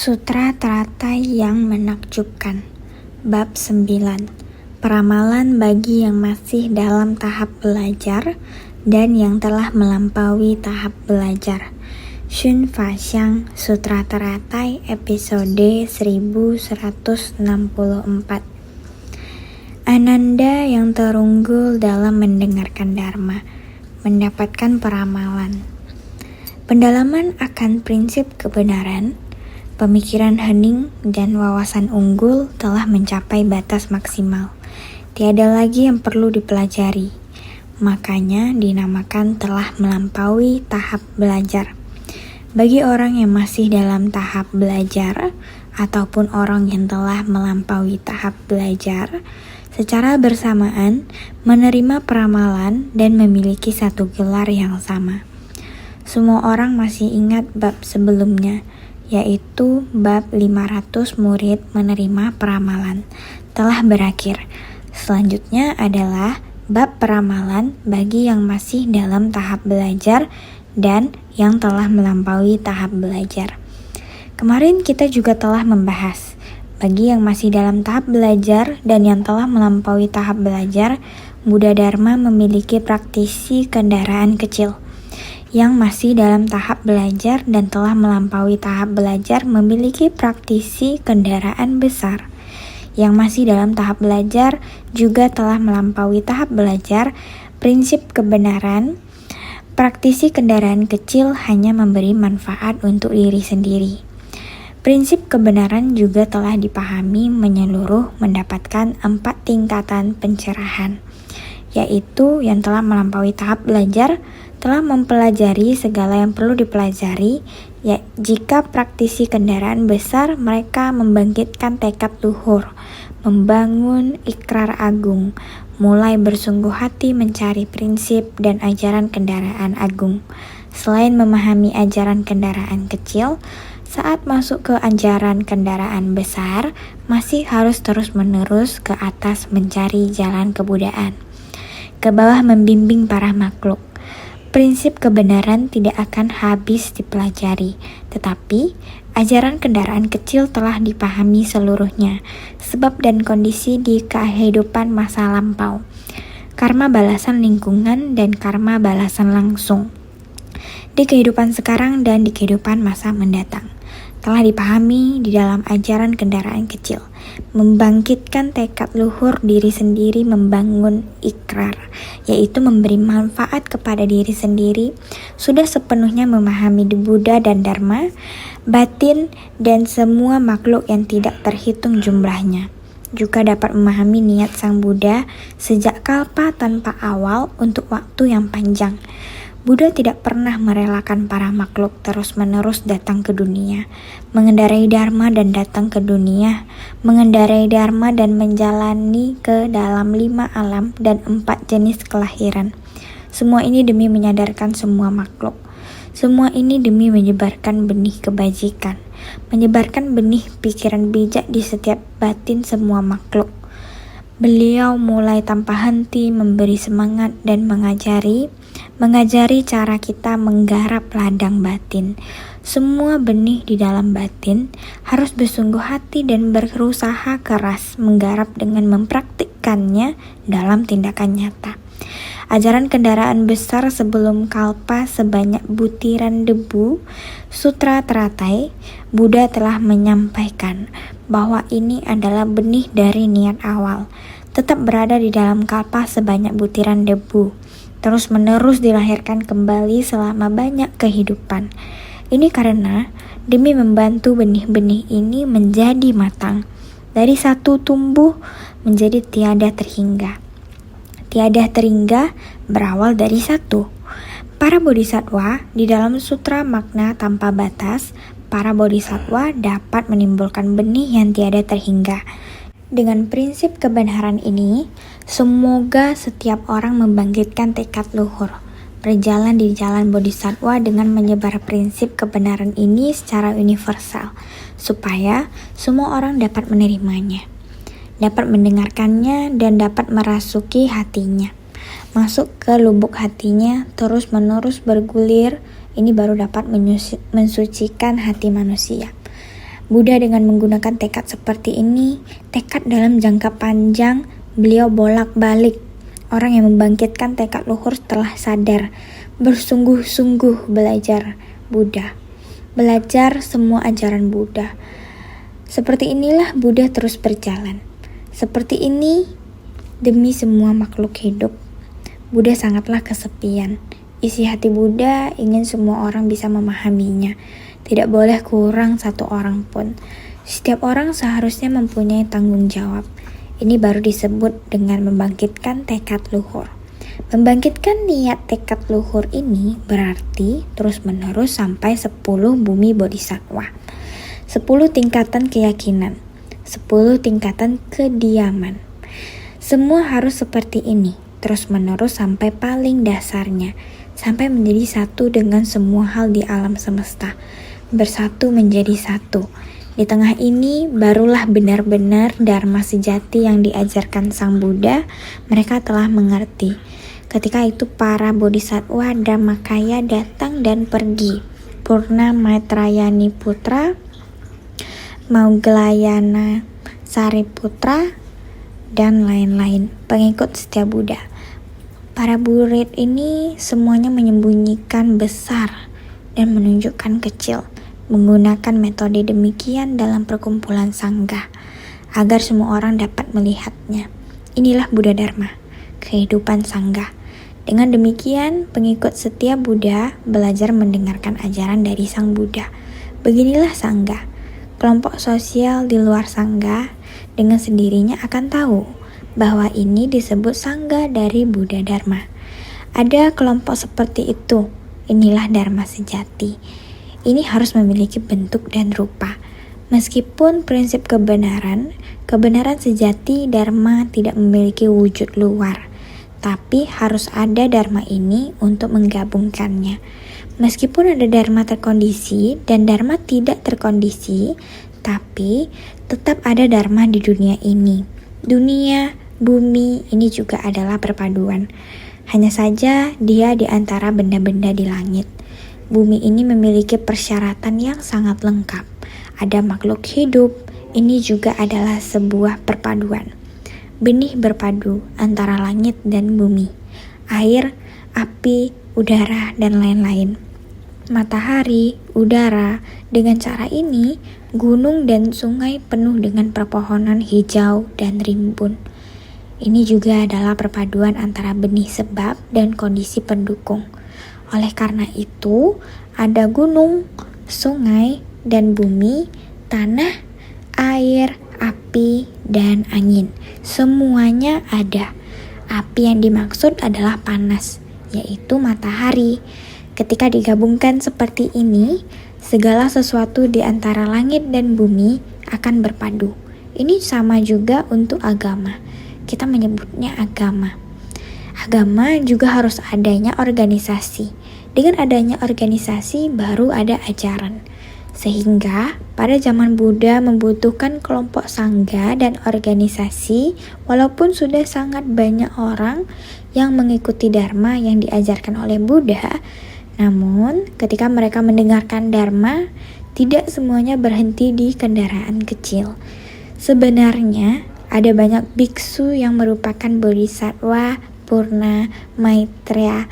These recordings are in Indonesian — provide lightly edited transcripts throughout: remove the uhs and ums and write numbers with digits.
Sutra teratai yang menakjubkan. Bab 9. Peramalan bagi yang masih dalam tahap belajar dan yang telah melampaui tahap belajar. Shun Fa Xiang, Sutra Teratai, episode 1164. Ananda yang terunggul dalam mendengarkan Dharma, mendapatkan peramalan. Pendalaman akan prinsip kebenaran, pemikiran hening dan wawasan unggul telah mencapai batas maksimal. Tiada lagi yang perlu dipelajari. Makanya dinamakan telah melampaui tahap belajar. Bagi orang yang masih dalam tahap belajar ataupun orang yang telah melampaui tahap belajar, secara bersamaan menerima peramalan dan memiliki satu gelar yang sama. Semua orang masih ingat bab sebelumnya, yaitu bab 500 murid menerima peramalan, telah berakhir. Selanjutnya adalah bab peramalan bagi yang masih dalam tahap belajar dan yang telah melampaui tahap belajar. Kemarin kita juga telah membahas, bagi yang masih dalam tahap belajar dan yang telah melampaui tahap belajar, Buddha Dharma memiliki praktisi kendaraan kecil. Yang masih dalam tahap belajar dan telah melampaui tahap belajar memiliki praktisi kendaraan besar. Yang masih dalam tahap belajar juga telah melampaui tahap belajar prinsip kebenaran. Praktisi kendaraan kecil hanya memberi manfaat untuk diri sendiri. Prinsip kebenaran juga telah dipahami menyeluruh mendapatkan 4 tingkatan pencerahan, yaitu yang telah melampaui tahap belajar, telah mempelajari segala yang perlu dipelajari, ya, jika praktisi kendaraan besar mereka membangkitkan tekad luhur, membangun ikrar agung, mulai bersungguh hati mencari prinsip dan ajaran kendaraan agung. Selain memahami ajaran kendaraan kecil, saat masuk ke ajaran kendaraan besar, masih harus terus-menerus ke atas mencari jalan kebudayaan, ke bawah membimbing para makhluk. Prinsip kebenaran tidak akan habis dipelajari, tetapi ajaran kendaraan kecil telah dipahami seluruhnya, sebab dan kondisi di kehidupan masa lampau, karma balasan lingkungan dan karma balasan langsung, di kehidupan sekarang dan di kehidupan masa mendatang. Telah dipahami di dalam ajaran kendaraan kecil, membangkitkan tekad luhur diri sendiri, membangun ikrar, yaitu memberi manfaat kepada diri sendiri, sudah sepenuhnya memahami Buddha dan Dharma, batin dan semua makhluk yang tidak terhitung jumlahnya. Juga dapat memahami niat Sang Buddha sejak kalpa tanpa awal untuk waktu yang panjang. Buddha tidak pernah merelakan para makhluk terus-menerus datang ke dunia, mengendarai Dharma dan datang ke dunia, mengendarai Dharma dan menjalani ke dalam 5 alam dan 4 jenis kelahiran. Semua ini demi menyadarkan semua makhluk. Semua ini demi menyebarkan benih kebajikan, menyebarkan benih pikiran bijak di setiap batin semua makhluk. Beliau mulai tanpa henti memberi semangat dan mengajari cara kita menggarap ladang batin. Semua benih di dalam batin harus bersungguh hati dan berusaha keras menggarap dengan mempraktikkannya dalam tindakan nyata. Ajaran kendaraan besar sebelum kalpa sebanyak butiran debu, Sutra Teratai, Buddha telah menyampaikan bahwa ini adalah benih dari niat awal, tetap berada di dalam kalpa sebanyak butiran debu, terus-menerus dilahirkan kembali selama banyak kehidupan. Ini karena demi membantu benih-benih ini menjadi matang, dari satu tumbuh menjadi tiada terhingga. Tiada terhingga berawal dari satu. Para bodhisatwa di dalam sutra makna tanpa batas, para bodhisatwa dapat menimbulkan benih yang tiada terhingga. Dengan prinsip kebenaran ini, semoga setiap orang membangkitkan tekad luhur, berjalan di jalan bodhisatwa dengan menyebar prinsip kebenaran ini secara universal, supaya semua orang dapat menerimanya, dapat mendengarkannya dan dapat merasuki hatinya, masuk ke lubuk hatinya, terus-menerus bergulir. Ini baru dapat mensucikan hati manusia. Buddha dengan menggunakan tekad seperti ini, tekad dalam jangka panjang, beliau bolak-balik. Orang yang membangkitkan tekad luhur setelah sadar, bersungguh-sungguh belajar Buddha, belajar semua ajaran Buddha. Seperti inilah Buddha terus berjalan. Seperti ini demi semua makhluk hidup. Buddha sangatlah kesepian. Isi hati Buddha ingin semua orang bisa memahaminya. Tidak boleh kurang satu orang pun. Setiap orang seharusnya mempunyai tanggung jawab. Ini baru disebut dengan membangkitkan tekad luhur. Membangkitkan niat tekad luhur ini berarti terus-menerus sampai 10 bumi bodhisattva. 10 tingkatan keyakinan, 10 tingkatan kediaman. Semua harus seperti ini, terus-menerus sampai paling dasarnya, sampai menjadi satu dengan semua hal di alam semesta, bersatu menjadi satu. Di tengah ini barulah benar-benar dharma sejati yang diajarkan Sang Buddha, mereka telah mengerti. Ketika itu para bodhisattva Dhammakaya datang dan pergi. Purna Maitrayani Putra, Mauglayana Sariputra, dan lain-lain, pengikut setia Buddha. Para murid ini semuanya menyembunyikan besar dan menunjukkan kecil, menggunakan metode demikian dalam perkumpulan sangga, agar semua orang dapat melihatnya. Inilah Buddha Dharma, kehidupan sangga. Dengan demikian, pengikut setia Buddha belajar mendengarkan ajaran dari Sang Buddha. Beginilah sangga. Kelompok sosial di luar sangga dengan sendirinya akan tahu bahwa ini disebut sangga dari Buddha Dharma. Ada kelompok seperti itu. Inilah Dharma sejati. Ini harus memiliki bentuk dan rupa. Meskipun prinsip kebenaran sejati Dharma tidak memiliki wujud luar, tapi harus ada Dharma ini untuk menggabungkannya. Meskipun ada Dharma terkondisi dan Dharma tidak terkondisi, tapi tetap ada Dharma di dunia ini. Dunia, bumi ini juga adalah perpaduan. Hanya saja dia di antara benda-benda di langit. Bumi ini memiliki persyaratan yang sangat lengkap. Ada makhluk hidup, ini juga adalah sebuah perpaduan. Benih berpadu antara langit dan bumi, air, api, udara, dan lain-lain. Matahari, udara, dengan cara ini, gunung dan sungai penuh dengan pepohonan hijau dan rimbun. Ini juga adalah perpaduan antara benih sebab dan kondisi pendukung. Oleh karena itu, ada gunung, sungai, dan bumi, tanah, air, api, dan angin. Semuanya ada. Api yang dimaksud adalah panas, yaitu matahari. Ketika digabungkan seperti ini, segala sesuatu di antara langit dan bumi akan berpadu. Ini sama juga untuk agama. Kita menyebutnya agama. Agama juga harus adanya organisasi. Dengan adanya organisasi baru ada ajaran. Sehingga pada zaman Buddha membutuhkan kelompok sangga dan organisasi, walaupun sudah sangat banyak orang yang mengikuti Dharma yang diajarkan oleh Buddha. Namun ketika mereka mendengarkan Dharma, tidak semuanya berhenti di kendaraan kecil. Sebenarnya ada banyak biksu yang merupakan bodhisattva Purna Maitreya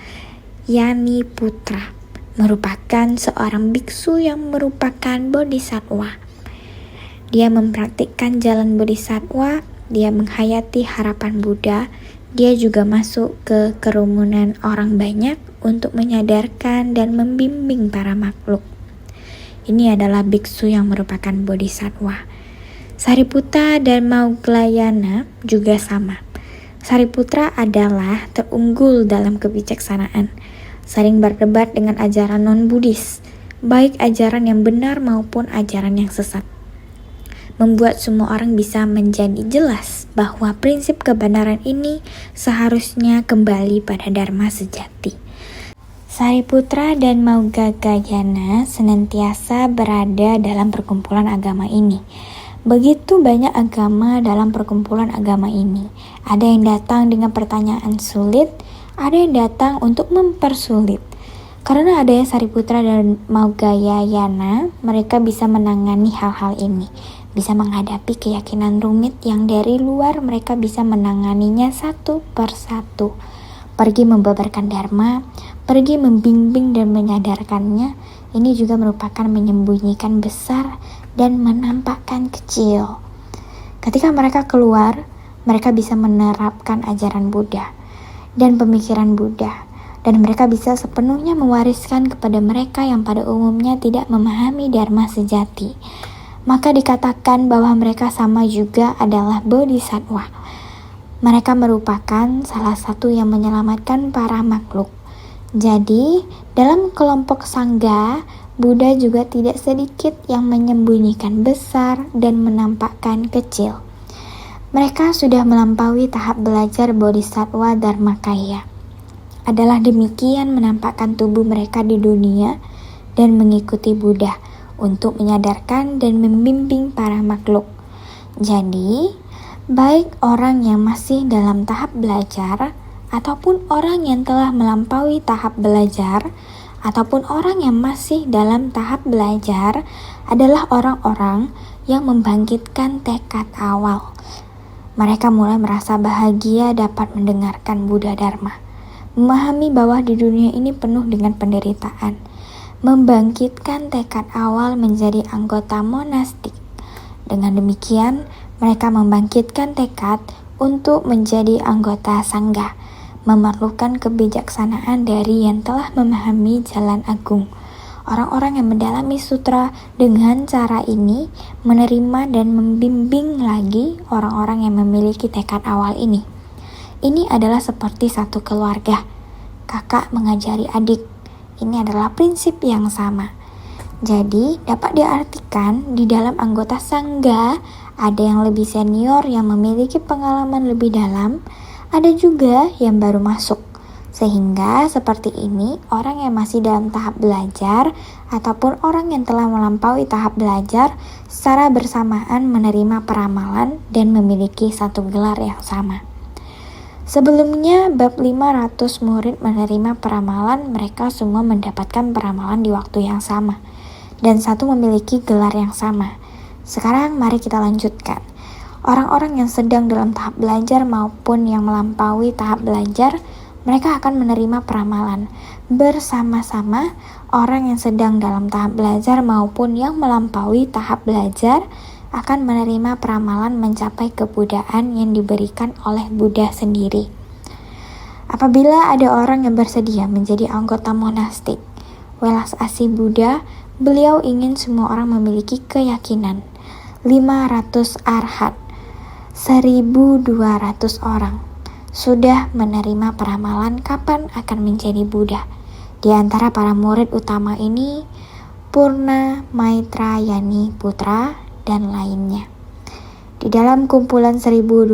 Yani Putra, merupakan seorang biksu yang merupakan bodhisattva. Dia mempraktikkan jalan bodhisattva, dia menghayati harapan Buddha, dia juga masuk ke kerumunan orang banyak untuk menyadarkan dan membimbing para makhluk. Ini adalah biksu yang merupakan bodhisattva. Sariputta dan Mauglayana juga sama. Sariputra adalah terunggul dalam kebijaksanaan, sering berdebat dengan ajaran non-Buddhis, baik ajaran yang benar maupun ajaran yang sesat. Membuat semua orang bisa menjadi jelas bahwa prinsip kebenaran ini seharusnya kembali pada Dharma sejati. Sariputra dan Mauglayana senantiasa berada dalam perkumpulan agama ini. Begitu banyak agama dalam perkumpulan agama ini. Ada yang datang dengan pertanyaan sulit, ada yang datang untuk mempersulit. Karena adanya Sariputra dan Maugayana, mereka bisa menangani hal-hal ini, bisa menghadapi keyakinan rumit yang dari luar mereka bisa menanganinya satu persatu. Pergi membabarkan dharma, pergi membimbing dan menyadarkannya, ini juga merupakan menyembunyikan besar dan menampakkan kecil. Ketika mereka keluar, mereka bisa menerapkan ajaran Buddha dan pemikiran Buddha, dan mereka bisa sepenuhnya mewariskan kepada mereka yang pada umumnya tidak memahami dharma sejati. Maka dikatakan bahwa mereka sama juga adalah bodhisattva. Mereka merupakan salah satu yang menyelamatkan para makhluk. Jadi, dalam kelompok sangga, Buddha juga tidak sedikit yang menyembunyikan besar dan menampakkan kecil. Mereka sudah melampaui tahap belajar bodhisattva dharmakaya. Adalah demikian menampakkan tubuh mereka di dunia dan mengikuti Buddha untuk menyadarkan dan membimbing para makhluk. Jadi, baik orang yang masih dalam tahap belajar ataupun orang yang telah melampaui tahap belajar ataupun orang yang masih dalam tahap belajar adalah orang-orang yang membangkitkan tekad awal. Mereka mulai merasa bahagia dapat mendengarkan Buddha Dharma, memahami bahwa di dunia ini penuh dengan penderitaan, membangkitkan tekad awal menjadi anggota monastik. Dengan demikian, mereka membangkitkan tekad untuk menjadi anggota sangga, memerlukan kebijaksanaan dari yang telah memahami jalan agung. Orang-orang yang mendalami sutra dengan cara ini menerima dan membimbing lagi orang-orang yang memiliki tekad awal ini. Ini adalah seperti satu keluarga. Kakak mengajari adik. Ini adalah prinsip yang sama. Jadi, dapat diartikan di dalam anggota sangga ada yang lebih senior yang memiliki pengalaman lebih dalam, ada juga yang baru masuk. Sehingga seperti ini, orang yang masih dalam tahap belajar ataupun orang yang telah melampaui tahap belajar secara bersamaan menerima peramalan dan memiliki satu gelar yang sama. Sebelumnya, bab 500 murid menerima peramalan, mereka semua mendapatkan peramalan di waktu yang sama, dan satu memiliki gelar yang sama. Sekarang mari kita lanjutkan. Orang-orang yang sedang dalam tahap belajar maupun yang melampaui tahap belajar, mereka akan menerima peramalan. Bersama-sama, orang yang sedang dalam tahap belajar maupun yang melampaui tahap belajar akan menerima peramalan mencapai kebudaan yang diberikan oleh Buddha sendiri. Apabila ada orang yang bersedia menjadi anggota monastik, welas asih Buddha, beliau ingin semua orang memiliki keyakinan. 500 arhat, 1.200 orang sudah menerima peramalan kapan akan menjadi Buddha. Di antara para murid utama ini, Purna Maitrayani Putra dan lainnya. Di dalam kumpulan 1.200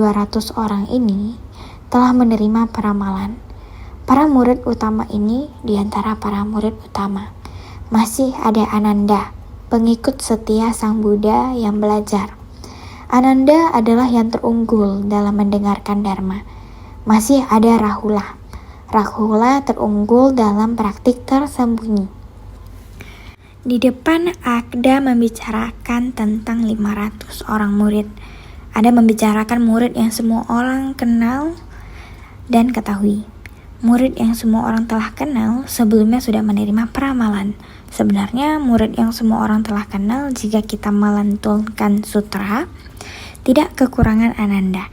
orang ini telah menerima peramalan. Para murid utama ini di antara para murid utama. Masih ada Ananda, pengikut setia Sang Buddha yang belajar. Ananda adalah yang terunggul dalam mendengarkan Dharma. Masih ada Rahula. Rahula terunggul dalam praktik tersembunyi. Di depan Akda membicarakan tentang 500 orang murid. Ada membicarakan murid yang semua orang kenal dan ketahui. Murid yang semua orang telah kenal sebelumnya sudah menerima peramalan. Sebenarnya murid yang semua orang telah kenal jika kita melantulkan sutra, tidak kekurangan Ananda.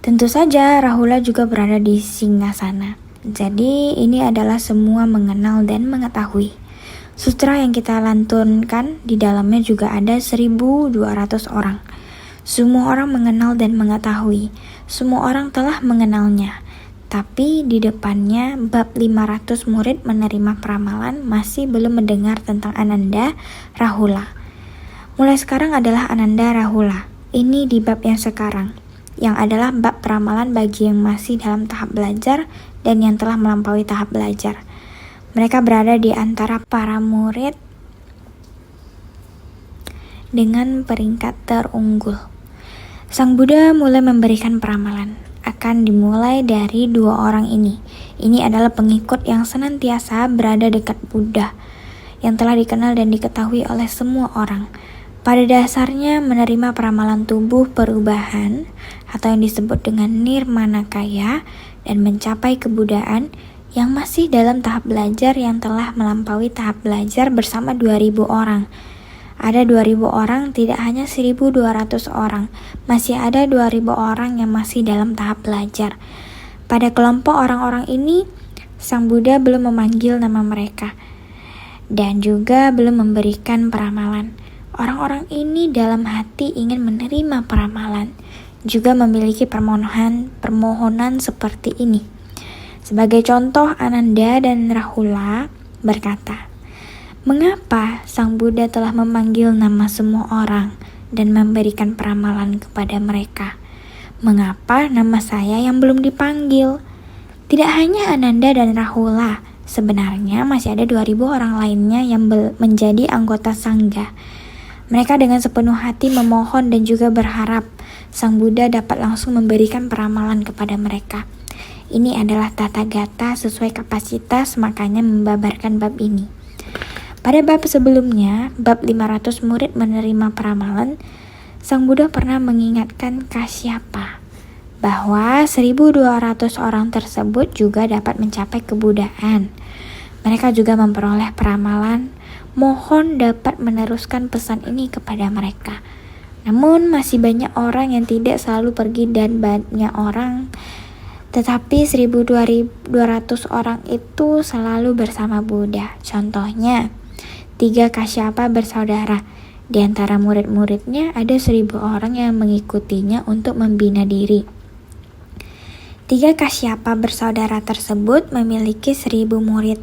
Tentu saja Rahula juga berada di singgasana. Jadi ini adalah semua mengenal dan mengetahui. Sutra yang kita lantunkan di dalamnya juga ada 1.200 orang. Semua orang mengenal dan mengetahui. Semua orang telah mengenalnya. Tapi di depannya bab 500 murid menerima peramalan masih belum mendengar tentang Ananda Rahula. Mulai sekarang adalah Ananda Rahula. Ini di bab yang sekarang, yang adalah bab peramalan bagi yang masih dalam tahap belajar dan yang telah melampaui tahap belajar. Mereka berada di antara para murid dengan peringkat terunggul. Sang Buddha mulai memberikan peramalan. akan dimulai dari dua orang ini. Ini adalah pengikut yang senantiasa berada dekat Buddha, yang telah dikenal dan diketahui oleh semua orang. Pada dasarnya menerima peramalan tubuh perubahan atau yang disebut dengan nirmanakaya dan mencapai kebudaan yang masih dalam tahap belajar yang telah melampaui tahap belajar bersama 2000 orang. Ada 2000 orang, tidak hanya 1200 orang. Masih ada 2000 orang yang masih dalam tahap belajar. Pada kelompok orang-orang ini, Sang Buddha belum memanggil nama mereka dan juga belum memberikan peramalan. Orang-orang ini dalam hati ingin menerima peramalan, juga memiliki permohonan seperti ini. Sebagai contoh, Ananda dan Rahula berkata, "Mengapa Sang Buddha telah memanggil nama semua orang dan memberikan peramalan kepada mereka? Mengapa nama saya yang belum dipanggil?" Tidak hanya Ananda dan Rahula, sebenarnya masih ada 2000 orang lainnya yang menjadi anggota Sangha. Mereka dengan sepenuh hati memohon dan juga berharap Sang Buddha dapat langsung memberikan peramalan kepada mereka. Ini adalah tata gata sesuai kapasitas, makanya membabarkan bab ini. Pada bab sebelumnya, bab 500 murid menerima peramalan, Sang Buddha pernah mengingatkan Kasyapa bahwa 1200 orang tersebut juga dapat mencapai kebudaan. Mereka juga memperoleh peramalan, mohon dapat meneruskan pesan ini kepada mereka. Namun masih banyak orang yang tidak selalu pergi dan banyak orang, tetapi 1200 orang itu selalu bersama Buddha. Contohnya, 3 Kasyapa bersaudara. Di antara murid-muridnya ada 1000 orang yang mengikutinya untuk membina diri. 3 Kasyapa bersaudara tersebut memiliki 1000 murid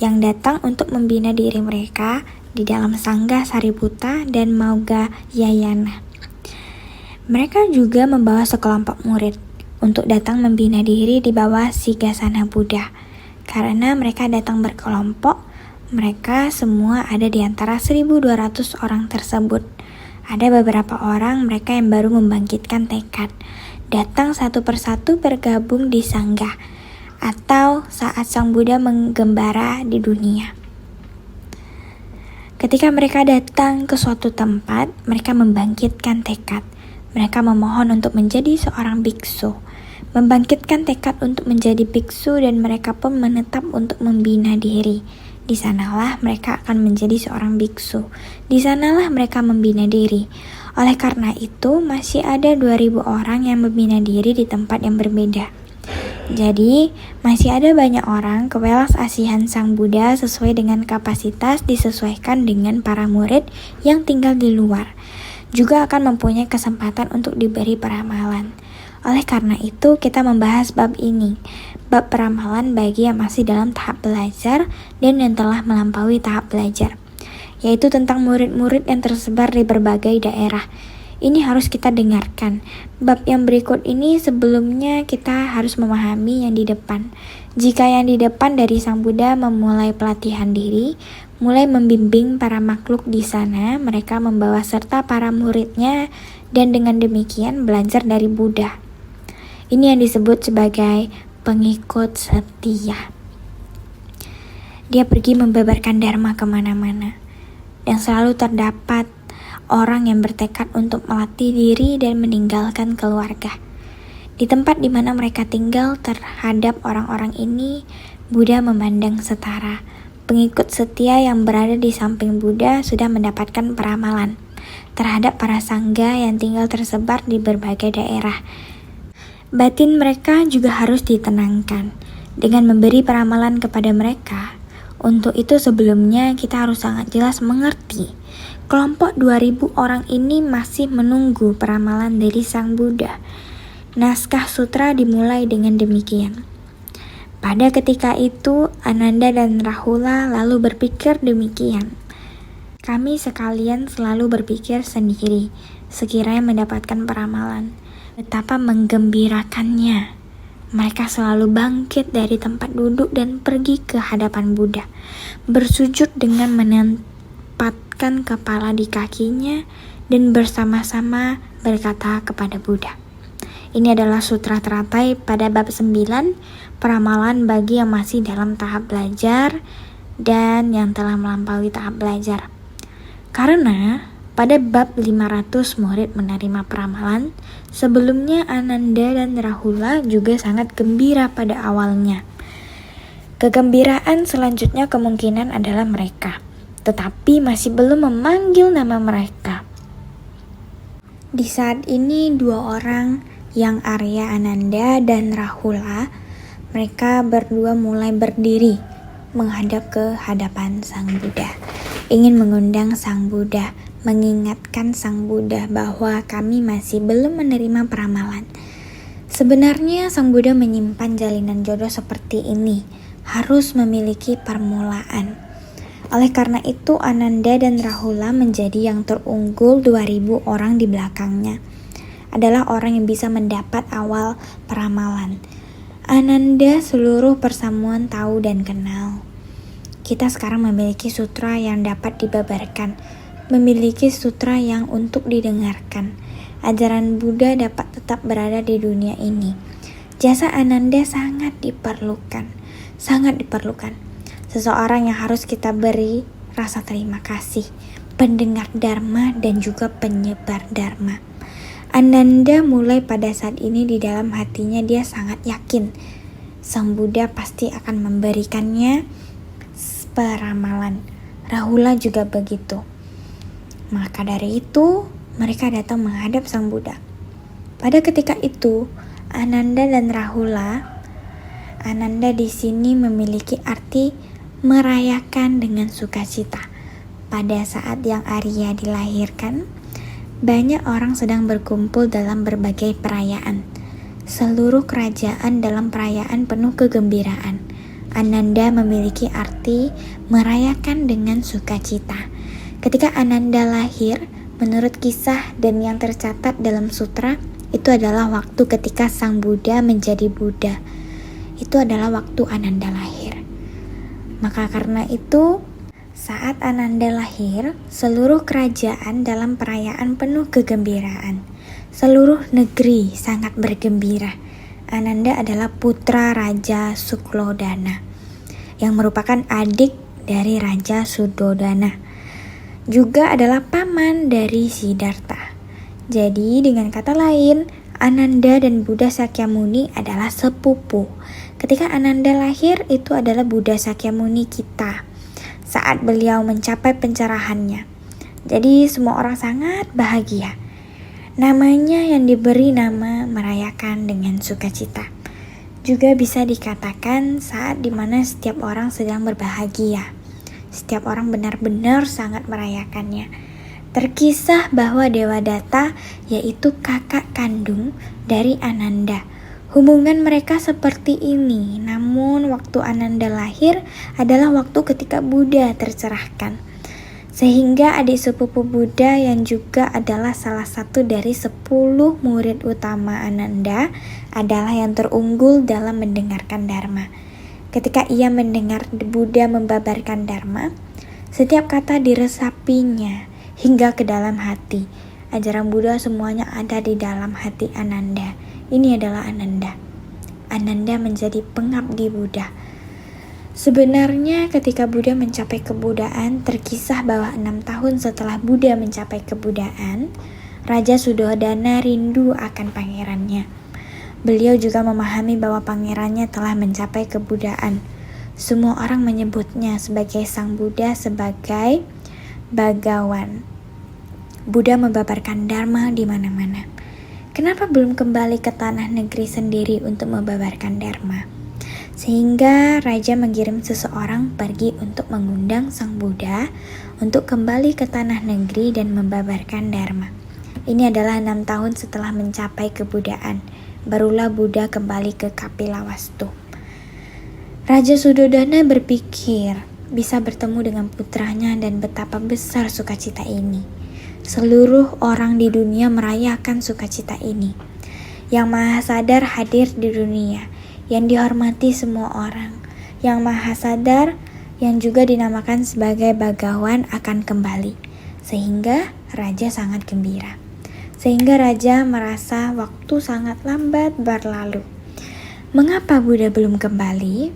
yang datang untuk membina diri mereka di dalam Sangha Sariputta dan Maugayayana. Mereka juga membawa sekelompok murid untuk datang membina diri di bawah Sigasana Buddha. Karena mereka datang berkelompok, mereka semua ada di antara 1200 orang tersebut. Ada beberapa orang mereka yang baru membangkitkan tekad, datang satu persatu bergabung di Sangha, atau saat Sang Buddha menggembara di dunia. Ketika mereka datang ke suatu tempat, mereka membangkitkan tekad. Mereka memohon untuk menjadi seorang biksu, membangkitkan tekad untuk menjadi biksu, dan mereka pun menetap untuk membina diri. Di sanalah mereka akan menjadi seorang biksu. Di sanalah mereka membina diri. Oleh karena itu, masih ada 2000 orang yang membina diri di tempat yang berbeda. Jadi, masih ada banyak orang kewelas asihan Sang Buddha sesuai dengan kapasitas disesuaikan dengan para murid yang tinggal di luar. Juga akan mempunyai kesempatan untuk diberi peramalan. Oleh karena itu, kita membahas bab ini, bab peramalan bagi yang masih dalam tahap belajar dan yang telah melampaui tahap belajar, yaitu tentang murid-murid yang tersebar di berbagai daerah. Ini harus kita dengarkan. Bab yang berikut ini sebelumnya kita harus memahami yang di depan. Jika yang di depan dari Sang Buddha memulai pelatihan diri, mulai membimbing para makhluk di sana, mereka membawa serta para muridnya, dan dengan demikian belajar dari Buddha. Ini yang disebut sebagai pengikut setia. Dia pergi membabarkan dharma kemana-mana, dan selalu terdapat orang yang bertekad untuk melatih diri dan meninggalkan keluarga. Di tempat di mana mereka tinggal terhadap orang-orang ini, Buddha memandang setara. Pengikut setia yang berada di samping Buddha sudah mendapatkan peramalan terhadap para sangga yang tinggal tersebar di berbagai daerah. Batin mereka juga harus ditenangkan dengan memberi peramalan kepada mereka. Untuk itu sebelumnya kita harus sangat jelas mengerti kelompok 2000 orang ini masih menunggu peramalan dari Sang Buddha. Naskah sutra dimulai dengan demikian. Pada ketika itu, Ananda dan Rahula lalu berpikir demikian. Kami sekalian selalu berpikir sendiri, sekiranya mendapatkan peramalan. Betapa menggembirakannya. Mereka selalu bangkit dari tempat duduk dan pergi ke hadapan Buddha, bersujud dengan menempatkan kepala di kakinya dan bersama-sama berkata kepada Buddha, Ini adalah sutra teratai pada bab 9, peramalan bagi yang masih dalam tahap belajar dan yang telah melampaui tahap belajar. Karena pada bab 500 murid menerima peramalan, sebelumnya Ananda dan Rahula juga sangat gembira pada awalnya. Kegembiraan selanjutnya kemungkinan adalah mereka, tetapi masih belum memanggil nama mereka. Di saat ini dua orang yang Arya Ananda dan Rahula, mereka berdua mulai berdiri menghadap ke hadapan Sang Buddha, ingin mengundang Sang Buddha, mengingatkan Sang Buddha bahwa kami masih belum menerima peramalan. Sebenarnya Sang Buddha menyimpan jalinan jodoh seperti ini, harus memiliki permulaan. Oleh karena itu Ananda dan Rahula menjadi yang terunggul 2000 orang di belakangnya. Adalah orang yang bisa mendapat awal peramalan. Ananda seluruh persamuan tahu dan kenal. Kita sekarang memiliki sutra yang dapat dibabarkan, memiliki sutra yang untuk didengarkan. Ajaran Buddha dapat tetap berada di dunia ini. Jasa Ananda sangat diperlukan. Seseorang yang harus kita beri rasa terima kasih, pendengar dharma dan juga penyebar dharma. Ananda mulai pada saat ini di dalam hatinya dia sangat yakin Sang Buddha pasti akan memberikannya peramalan. Rahula juga begitu. Maka dari itu mereka datang menghadap Sang Buddha. Pada ketika itu Ananda dan Rahula, Ananda di sini memiliki arti merayakan dengan sukacita. Pada saat yang Arya dilahirkan, banyak orang sedang berkumpul dalam berbagai perayaan. Seluruh kerajaan dalam perayaan penuh kegembiraan. Ananda memiliki arti merayakan dengan sukacita. Ketika Ananda lahir, menurut kisah dan yang tercatat dalam sutra, itu adalah waktu ketika Sang Buddha menjadi Buddha. Itu adalah waktu Ananda lahir. Maka karena itu, saat Ananda lahir, seluruh kerajaan dalam perayaan penuh kegembiraan. Seluruh negeri sangat bergembira. Ananda adalah putra Raja Suklodana, yang merupakan adik dari Raja Sudodana. Juga adalah paman dari Siddhartha. Jadi dengan kata lain, Ananda dan Buddha Sakyamuni adalah sepupu. Ketika Ananda lahir, itu adalah Buddha Sakyamuni kita saat beliau mencapai pencerahannya. Jadi semua orang sangat bahagia. Namanya yang diberi nama merayakan dengan sukacita. Juga bisa dikatakan saat dimana setiap orang sedang berbahagia. Setiap orang benar-benar sangat merayakannya. Terkisah bahwa Dewadatta yaitu kakak kandung dari Ananda. Hubungan mereka seperti ini, namun waktu Ananda lahir adalah waktu ketika Buddha tercerahkan. Sehingga adik sepupu Buddha yang juga adalah salah satu dari 10 murid utama Ananda adalah yang terunggul dalam mendengarkan Dharma. Ketika ia mendengar Buddha membabarkan Dharma, setiap kata diresapinya hingga ke dalam hati. Ajaran Buddha semuanya ada di dalam hati Ananda. Ini adalah Ananda. Ananda menjadi pengabdi Buddha. Sebenarnya ketika Buddha mencapai kebudaan, terkisah bahwa 6 tahun setelah Buddha mencapai kebudaan, Raja Sudodana rindu akan pangerannya. Beliau juga memahami bahwa pangerannya telah mencapai kebudaan. Semua orang menyebutnya sebagai Sang Buddha sebagai Bhagawan. Buddha membabarkan Dharma di mana-mana. Kenapa belum kembali ke tanah negeri sendiri untuk membabarkan Dharma? Sehingga Raja mengirim seseorang pergi untuk mengundang Sang Buddha untuk kembali ke tanah negeri dan membabarkan Dharma. Ini adalah 6 tahun setelah mencapai kebudaan. Barulah Buddha kembali ke Kapilavastu. Raja Sudodana berpikir bisa bertemu dengan putranya dan betapa besar sukacita ini. Seluruh orang di dunia merayakan sukacita ini. Yang Maha Sadar hadir di dunia, yang dihormati semua orang. Yang Maha Sadar yang juga dinamakan sebagai Bhagawan akan kembali. Sehingga Raja sangat gembira. sehingga raja merasa waktu sangat lambat berlalu. Mengapa Buddha belum kembali?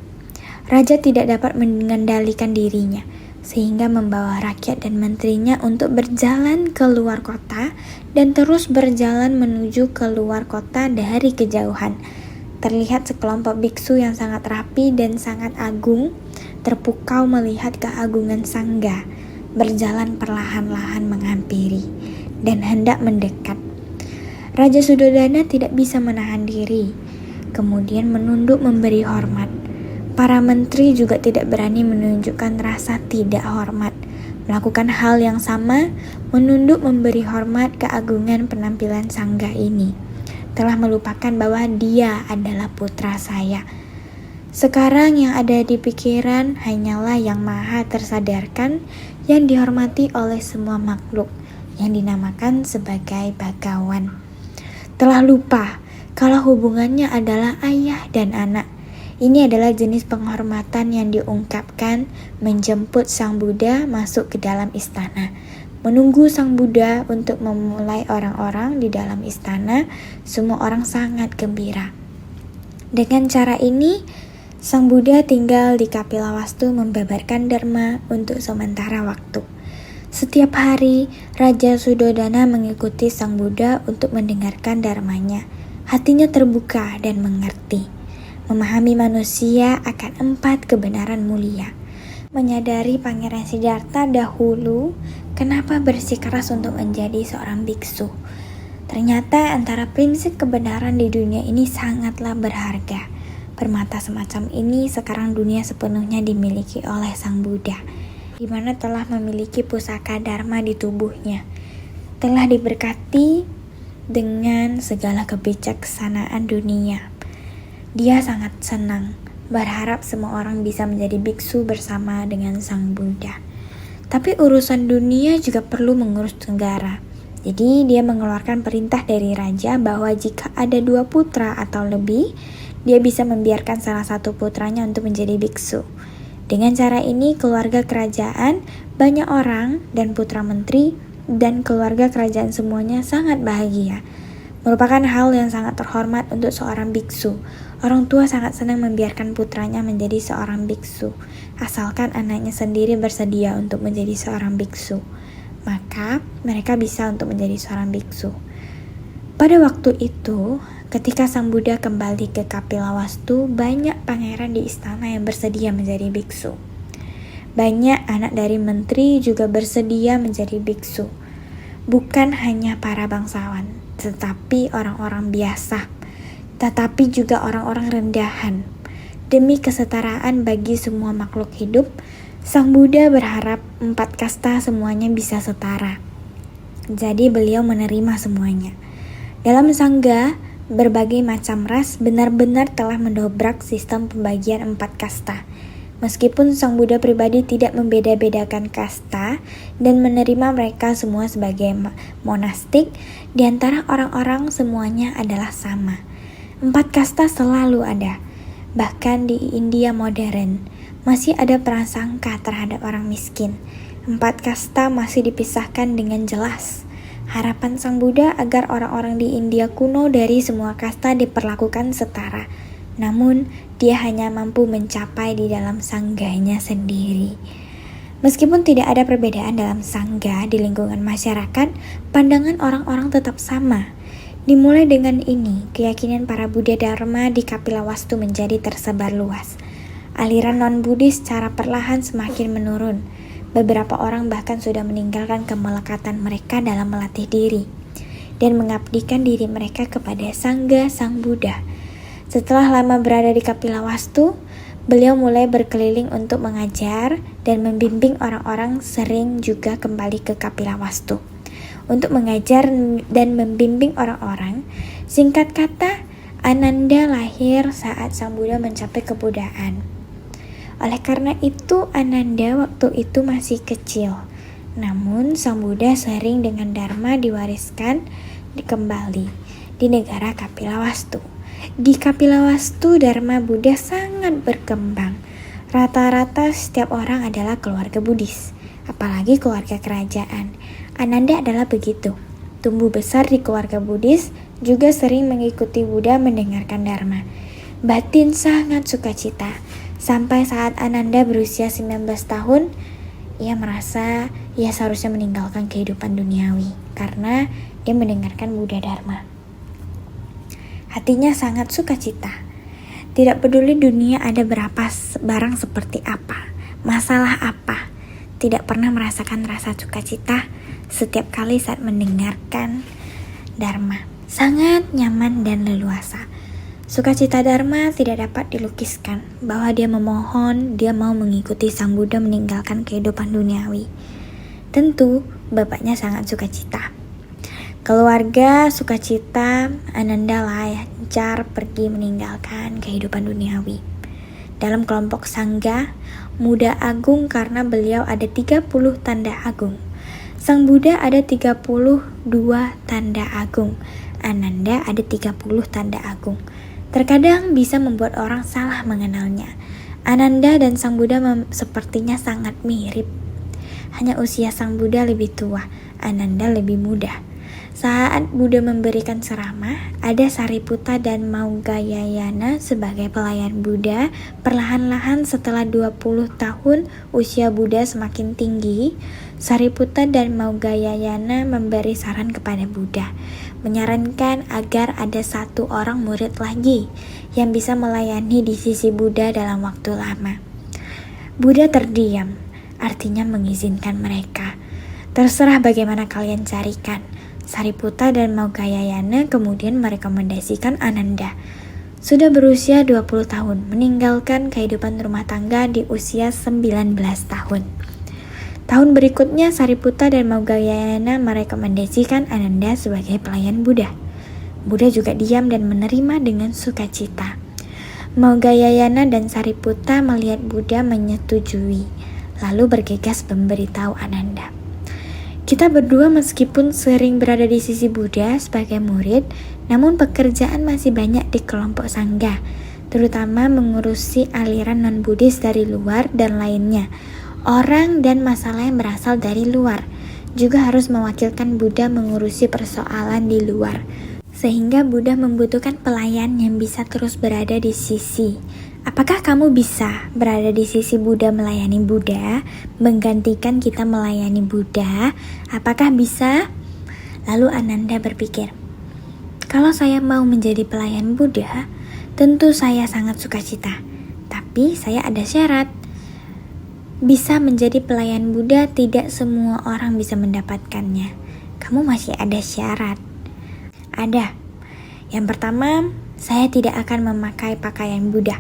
Raja tidak dapat mengendalikan dirinya, sehingga membawa rakyat dan menterinya untuk berjalan ke luar kota dan terus berjalan menuju ke luar kota dari kejauhan. Terlihat sekelompok biksu yang sangat rapi dan sangat agung, terpukau melihat keagungan sangga, berjalan perlahan-lahan menghampiri dan hendak mendekat. Raja Suddhodana tidak bisa menahan diri, kemudian menunduk memberi hormat. Para menteri juga tidak berani menunjukkan rasa tidak hormat, melakukan hal yang sama, menunduk memberi hormat keagungan penampilan sangga ini. Telah melupakan bahwa dia adalah putra saya. Sekarang yang ada di pikiran hanyalah yang maha tersadarkan, yang dihormati oleh semua makhluk, yang dinamakan sebagai Bhagawan. Telah lupa kalau hubungannya adalah ayah dan anak. Ini adalah jenis penghormatan yang diungkapkan menjemput Sang Buddha masuk ke dalam istana. Menunggu Sang Buddha untuk memulai orang-orang di dalam istana, semua orang sangat gembira. Dengan cara ini, Sang Buddha tinggal di Kapilavastu membabarkan dharma untuk sementara waktu. Setiap hari, Raja Suddhodana mengikuti Sang Buddha untuk mendengarkan dharmanya. Hatinya terbuka dan mengerti, memahami manusia akan 4 kebenaran mulia. Menyadari Pangeran Siddhartha dahulu kenapa bersikeras untuk menjadi seorang biksu. Ternyata antara prinsip kebenaran di dunia ini sangatlah berharga. Permata semacam ini sekarang dunia sepenuhnya dimiliki oleh Sang Buddha, di mana telah memiliki pusaka dharma di tubuhnya. Telah diberkati dengan segala kebijaksanaan dunia. Dia sangat senang, berharap semua orang bisa menjadi biksu bersama dengan Sang Buddha. Tapi urusan dunia juga perlu mengurus negara. Jadi dia mengeluarkan perintah dari raja bahwa jika ada 2 putra atau lebih, dia bisa membiarkan salah satu putranya untuk menjadi biksu. Dengan cara ini, keluarga kerajaan, banyak orang, dan putra menteri, dan keluarga kerajaan semuanya sangat bahagia. Merupakan hal yang sangat terhormat untuk seorang biksu. Orang tua sangat senang membiarkan putranya menjadi seorang biksu, asalkan anaknya sendiri bersedia untuk menjadi seorang biksu. Maka mereka bisa untuk menjadi seorang biksu. Pada waktu itu, ketika Sang Buddha kembali ke Kapilavastu, banyak pangeran di istana yang bersedia menjadi biksu. Banyak anak dari menteri juga bersedia menjadi biksu. Bukan hanya para bangsawan, tetapi orang-orang biasa, tetapi juga orang-orang rendahan. Demi kesetaraan bagi semua makhluk hidup, Sang Buddha berharap 4 kasta semuanya bisa setara. Jadi beliau menerima semuanya. Dalam sangga, berbagai macam ras benar-benar telah mendobrak sistem pembagian 4 kasta. Meskipun Sang Buddha pribadi tidak membeda-bedakan kasta dan menerima mereka semua sebagai monastik, di antara orang-orang semuanya adalah sama. 4 kasta selalu ada. Bahkan di India modern, masih ada prasangka terhadap orang miskin. 4 kasta masih dipisahkan dengan jelas. Harapan Sang Buddha agar orang-orang di India kuno dari semua kasta diperlakukan setara. Namun, dia hanya mampu mencapai di dalam sangganya sendiri. Meskipun tidak ada perbedaan dalam sangga di lingkungan masyarakat, pandangan orang-orang tetap sama. Dimulai dengan ini, keyakinan para Buddha Dharma di Kapilavastu menjadi tersebar luas. Aliran non-Buddhis secara perlahan semakin menurun. Beberapa orang bahkan sudah meninggalkan kemelekatan mereka dalam melatih diri dan mengabdikan diri mereka kepada Sangga Sang Buddha. Setelah lama berada di Kapilavastu, beliau mulai berkeliling untuk mengajar dan membimbing orang-orang, sering juga kembali ke Kapilavastu untuk mengajar dan membimbing orang-orang. Singkat kata, Ananda lahir saat Sang Buddha mencapai kebudaan. Oleh karena itu, Ananda waktu itu masih kecil. Namun, Sang Buddha sering dengan Dharma diwariskan kembali di negara Kapilavastu. Di Kapilavastu, Dharma Buddha sangat berkembang. Rata-rata setiap orang adalah keluarga Buddhis, apalagi keluarga kerajaan. Ananda adalah begitu. tumbuh besar di keluarga Buddhis, juga sering mengikuti Buddha mendengarkan Dharma. Batin sangat sukacita. Sampai saat Ananda berusia 19 tahun, ia merasa ia seharusnya meninggalkan kehidupan duniawi karena dia mendengarkan Buddha Dharma. Hatinya sangat sukacita. Tidak peduli dunia ada berapa barang seperti apa, masalah apa, tidak pernah merasakan rasa sukacita setiap kali saat mendengarkan Dharma. Sangat nyaman dan leluasa. Sukacita Dharma tidak dapat dilukiskan, bahwa dia memohon, dia mau mengikuti Sang Buddha meninggalkan kehidupan duniawi. Tentu, bapaknya sangat sukacita. Keluarga sukacita, Ananda lancar pergi meninggalkan kehidupan duniawi. Dalam kelompok Sangga, Muda Agung karena beliau ada 30 tanda agung. Sang Buddha ada 32 tanda agung. Ananda ada 30 tanda agung. Terkadang bisa membuat orang salah mengenalnya. Ananda dan Sang Buddha sepertinya sangat mirip. Hanya usia Sang Buddha lebih tua, Ananda lebih muda. Saat Buddha memberikan ceramah, ada Sariputta dan Maugayayana sebagai pelayan Buddha. Perlahan-lahan setelah 20 tahun usia Buddha semakin tinggi, Sariputta dan Maugayayana memberi saran kepada Buddha, menyarankan agar ada satu orang murid lagi yang bisa melayani di sisi Buddha dalam waktu lama. Buddha terdiam, artinya mengizinkan mereka. Terserah bagaimana kalian carikan. Sariputta dan Maugayayana kemudian merekomendasikan Ananda. Sudah berusia 20 tahun, meninggalkan kehidupan rumah tangga di usia 19 tahun. Tahun berikutnya Sariputta dan Maugayayana merekomendasikan Ananda sebagai pelayan Buddha. Buddha juga diam dan menerima dengan sukacita. Maugayayana dan Sariputta melihat Buddha menyetujui, lalu bergegas memberitahu Ananda. Kita berdua meskipun sering berada di sisi Buddha sebagai murid, namun pekerjaan masih banyak di kelompok Sangga, terutama mengurusi aliran non-Buddhis dari luar dan lainnya. Orang dan masalah yang berasal dari luar juga harus mewakilkan Buddha mengurusi persoalan di luar, sehingga Buddha membutuhkan pelayan yang bisa terus berada di sisi. Apakah kamu bisa berada di sisi Buddha melayani Buddha, menggantikan kita melayani Buddha? Apakah bisa? Lalu Ananda berpikir, kalau saya mau menjadi pelayan Buddha, tentu saya sangat sukacita. Tapi saya ada syarat. Bisa menjadi pelayan Buddha, tidak semua orang bisa mendapatkannya. Kamu masih ada syarat. Ada. Yang pertama, saya tidak akan memakai pakaian Buddha.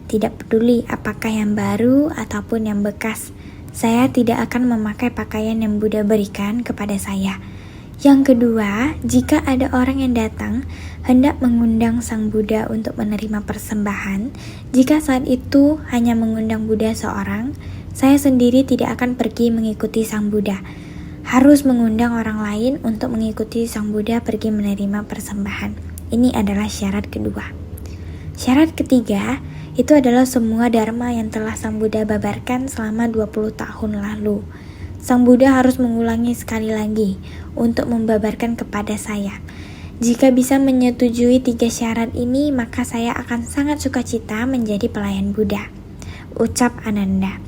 Tidak peduli apakah yang baru ataupun yang bekas, saya tidak akan memakai pakaian yang Buddha berikan kepada saya. Yang kedua, jika ada orang yang datang hendak mengundang Sang Buddha untuk menerima persembahan, jika saat itu hanya mengundang Buddha seorang, saya sendiri tidak akan pergi mengikuti Sang Buddha. Harus mengundang orang lain untuk mengikuti Sang Buddha pergi menerima persembahan. Ini adalah syarat kedua. Syarat ketiga, itu adalah semua dharma yang telah Sang Buddha babarkan selama 20 tahun lalu. Sang Buddha harus mengulangi sekali lagi untuk membabarkan kepada saya. Jika bisa menyetujui 3 syarat ini, maka saya akan sangat sukacita menjadi pelayan Buddha, ucap Ananda.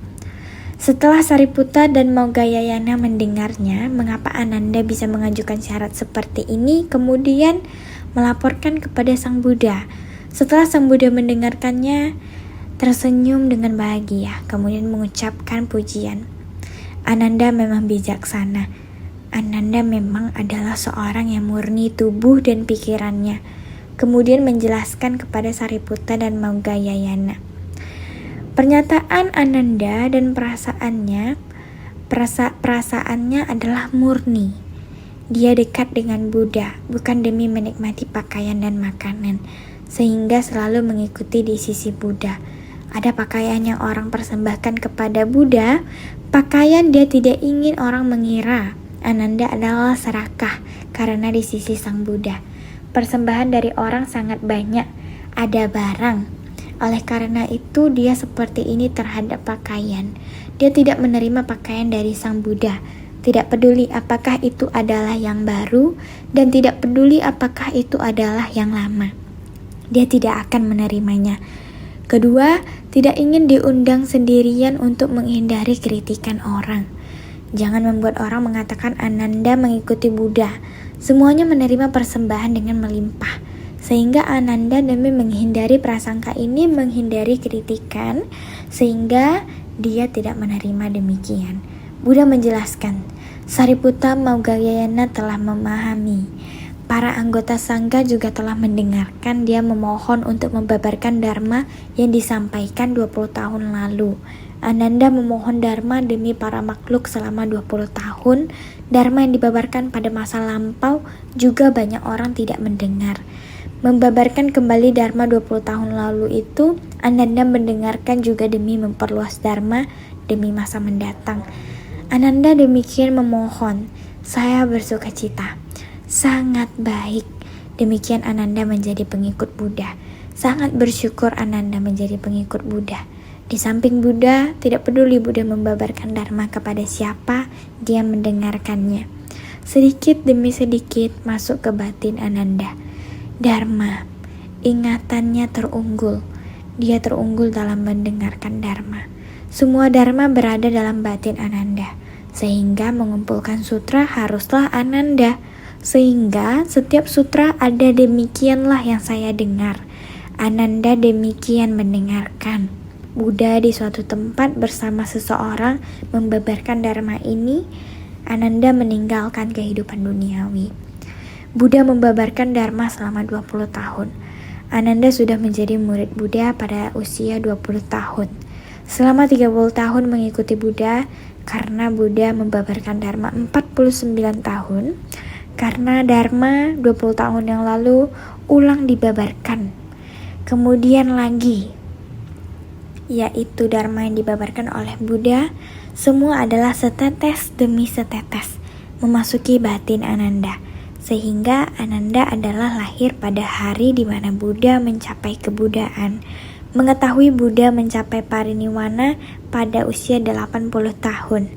Setelah Sariputta dan Maugayayana mendengarnya, mengapa Ananda bisa mengajukan syarat seperti ini, kemudian melaporkan kepada Sang Buddha. Setelah Sang Buddha mendengarkannya, tersenyum dengan bahagia, kemudian mengucapkan pujian. Ananda memang bijaksana. Ananda memang adalah seorang yang murni tubuh dan pikirannya. Kemudian menjelaskan kepada Sariputta dan Maugayayana. Pernyataan Ananda dan perasaannya adalah murni. Dia dekat dengan Buddha, bukan demi menikmati pakaian dan makanan, sehingga selalu mengikuti di sisi Buddha. Ada pakaian yang orang persembahkan kepada Buddha, pakaian dia tidak ingin orang mengira Ananda adalah serakah karena di sisi Sang Buddha. Persembahan dari orang sangat banyak, ada barang. Oleh karena itu dia seperti ini terhadap pakaian. Dia tidak menerima pakaian dari Sang Buddha. Tidak peduli apakah itu adalah yang baru dan tidak peduli apakah itu adalah yang lama. Dia tidak akan menerimanya. Kedua, tidak ingin diundang sendirian untuk menghindari kritikan orang. Jangan membuat orang mengatakan Ananda mengikuti Buddha. Semuanya menerima persembahan dengan melimpah. Sehingga Ananda demi menghindari prasangka ini, menghindari kritikan, sehingga dia tidak menerima demikian. Buddha menjelaskan, Sariputta Maugayana telah memahami. Para anggota sangga juga telah mendengarkan. Dia memohon untuk membabarkan dharma yang disampaikan 20 tahun lalu. Ananda memohon dharma demi para makhluk selama 20 tahun. Dharma yang dibabarkan pada masa lampau juga banyak orang tidak mendengar. Membabarkan kembali dharma 20 tahun lalu itu, Ananda mendengarkan juga demi memperluas dharma demi masa mendatang. Ananda demikian memohon, saya bersuka cita. Sangat baik. Demikian Ananda menjadi pengikut Buddha. Sangat bersyukur Ananda menjadi pengikut Buddha. Di samping Buddha, tidak peduli Buddha membabarkan dharma kepada siapa, dia mendengarkannya. Sedikit demi sedikit masuk ke batin Ananda. Dharma, ingatannya terunggul. Dia terunggul dalam mendengarkan dharma. Semua dharma berada dalam batin Ananda. Sehingga mengumpulkan sutra haruslah Ananda. Sehingga setiap sutra ada demikianlah yang saya dengar. Ananda demikian mendengarkan. Buddha di suatu tempat bersama seseorang membabarkan dharma ini. Ananda meninggalkan kehidupan duniawi. Buddha membabarkan dharma selama 20 tahun. Ananda sudah menjadi murid Buddha pada usia 20 tahun. Selama 30 tahun mengikuti Buddha, karena Buddha membabarkan dharma 49 tahun, karena dharma 20 tahun yang lalu ulang dibabarkan. Kemudian lagi, yaitu dharma yang dibabarkan oleh Buddha, semua adalah setetes demi setetes memasuki batin Ananda. Sehingga Ananda adalah lahir pada hari di mana Buddha mencapai kebuddhaan. Mengetahui Buddha mencapai pariniwana pada usia 80 tahun.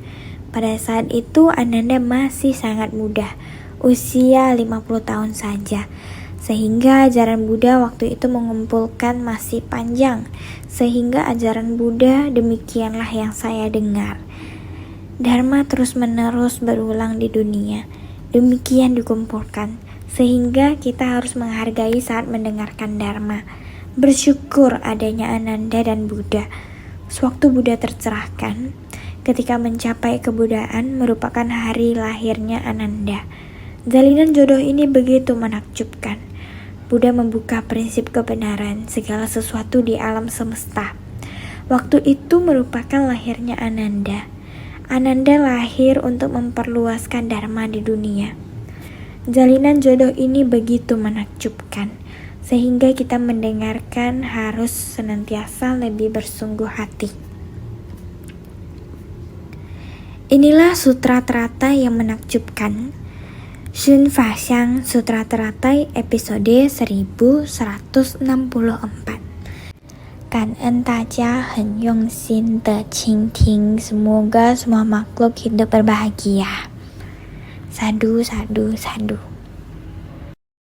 Pada saat itu Ananda masih sangat muda, usia 50 tahun saja. Sehingga ajaran Buddha waktu itu mengumpulkan masih panjang. Sehingga ajaran Buddha demikianlah yang saya dengar. Dharma terus-menerus berulang di dunia. Demikian dikumpulkan. Sehingga kita harus menghargai saat mendengarkan dharma. Bersyukur adanya Ananda dan Buddha. Sewaktu Buddha tercerahkan, ketika mencapai kebuddhaan merupakan hari lahirnya Ananda. Jalinan jodoh ini begitu menakjubkan. Buddha membuka prinsip kebenaran segala sesuatu di alam semesta. Waktu itu merupakan lahirnya Ananda. Ananda lahir untuk memperluaskan dharma di dunia. Jalinan jodoh ini begitu menakjubkan. Sehingga kita mendengarkan harus senantiasa lebih bersungguh hati. Inilah sutra teratai yang menakjubkan. Shun Fa Xiang Sutra Teratai episode 1164. Kan daja hen yong xin de qingting. Semoga semua makhluk hidup berbahagia. Sadu, sadu, sadu.